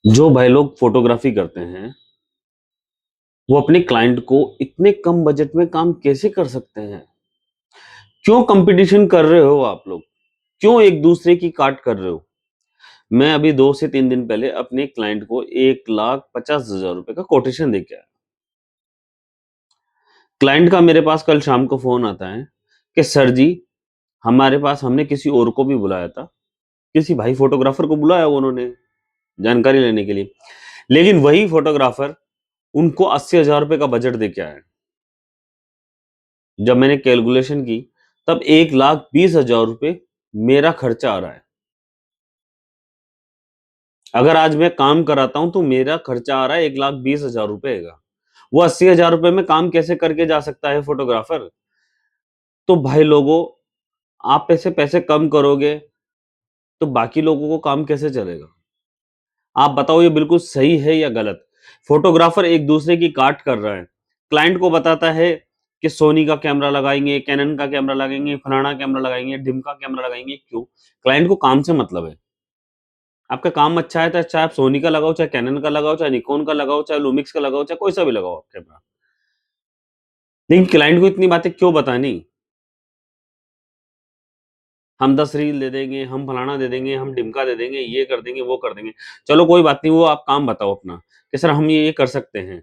जो भाई लोग फोटोग्राफी करते हैं वो अपने क्लाइंट को इतने कम बजट में काम कैसे कर सकते हैं? क्यों कंपटीशन कर रहे हो आप लोग? क्यों एक दूसरे की काट कर रहे हो? मैं अभी 2 से 3 दिन पहले अपने क्लाइंट को 1,50,000 रुपए का कोटेशन दे के आया। क्लाइंट का मेरे पास कल शाम को फोन आता है कि सर जी, हमारे पास हमने किसी और को भी बुलाया था, किसी भाई फोटोग्राफर को बुलाया उन्होंने जानकारी लेने के लिए, लेकिन वही फोटोग्राफर उनको 80,000 रुपए का बजट दे के आया। जब मैंने कैलकुलेशन की तब 1,20,000 रुपए मेरा खर्चा आ रहा है। अगर आज मैं काम कराता हूं तो मेरा खर्चा आ रहा है 1,20,000 रुपए का। वो 80,000 रुपए में काम कैसे करके जा सकता है फोटोग्राफर? तो भाई लोगों, आप ऐसे पैसे कम करोगे तो बाकी लोगों को काम कैसे चलेगा? आप बताओ, ये बिल्कुल सही है या गलत? फोटोग्राफर एक दूसरे की काट कर रहा है। क्लाइंट को बताता है कि सोनी का कैमरा लगाएंगे, कैनन का कैमरा लगाएंगे, फलाना कैमरा लगाएंगे, ढिमका कैमरा लगाएंगे। क्यों? क्लाइंट को काम से मतलब है। आपका काम अच्छा है तो चाहे आप सोनी का लगाओ, चाहे कैनन का लगाओ, चाहे निकॉन का लगाओ, चाहे लुमिक्स का लगाओ, चाहे कोई सा भी लगाओ आप कैमरा। लेकिन क्लाइंट को इतनी बातें क्यों बतानी? हम 10 रील दे देंगे, हम फलाना दे देंगे, हम ढिमका दे देंगे, ये कर देंगे, वो कर देंगे। चलो कोई बात नहीं, वो आप काम बताओ अपना कि सर हम ये कर सकते हैं।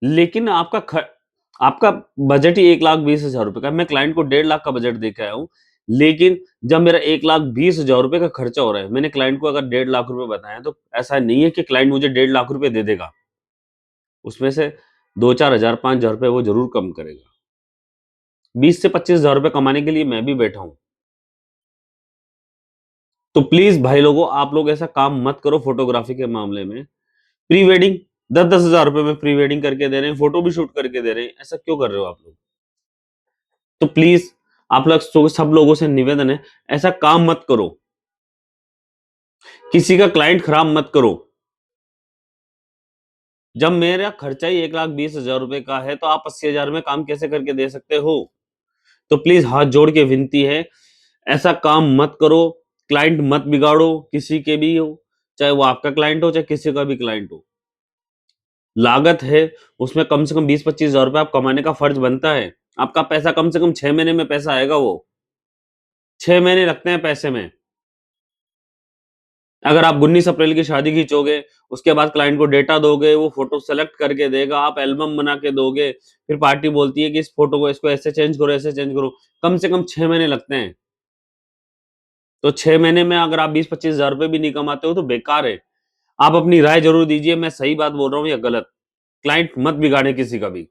लेकिन आपका बजट ही 1,20,000 रुपए का है। मैं क्लाइंट को 1,50,000 का बजट दे के आया हूँ। लेकिन जब मेरा 1,20,000 रुपए का खर्चा हो रहा है, मैंने क्लाइंट को अगर 1,50,000 रुपए बताया तो ऐसा नहीं है कि क्लाइंट मुझे 1,50,000 रुपए दे देगा। उसमें से 2-4,000 5,000 रुपए वो जरूर कम करेगा। 20 से 25,000 रुपए कमाने के लिए मैं भी बैठा हूं। तो प्लीज भाई लोगों, आप लोग ऐसा काम मत करो फोटोग्राफी के मामले में। प्री वेडिंग 10-10,000 रुपए में प्री वेडिंग करके दे रहे हैं, फोटो भी शूट करके दे रहे हैं। ऐसा क्यों कर रहे हो आप लोग? तो प्लीज आप लोग सब लोगों से निवेदन है, ऐसा काम मत करो। किसी का क्लाइंट खराब मत करो। जब मेरा खर्चा ही 1,20,000 रुपए का है तो आप 80,000 में काम कैसे करके दे सकते हो? तो प्लीज हाथ जोड़ के विनती है, ऐसा काम मत करो। क्लाइंट मत बिगाड़ो, किसी के भी हो, चाहे वो आपका क्लाइंट हो चाहे किसी का भी क्लाइंट हो। लागत है, उसमें कम से कम 20-25,000 रुपए आप कमाने का फर्ज बनता है। आपका पैसा कम से कम 6 महीने में पैसा आएगा। वो 6 महीने लगते हैं पैसे में। अगर आप 19 अप्रैल की शादी खींचोगे, उसके बाद क्लाइंट को डेटा दोगे, वो फोटो सेलेक्ट करके देगा, आप एल्बम बना के दोगे, फिर पार्टी बोलती है कि इस फोटो को इसको ऐसे चेंज करो, ऐसे चेंज करो, कम से कम 6 महीने लगते हैं। तो 6 महीने में अगर आप 20-25,000 रुपए भी नहीं कमाते हो तो बेकार है। आप अपनी राय जरूर दीजिए, मैं सही बात बोल रहा हूँ या गलत। क्लाइंट मत बिगाड़े किसी का भी।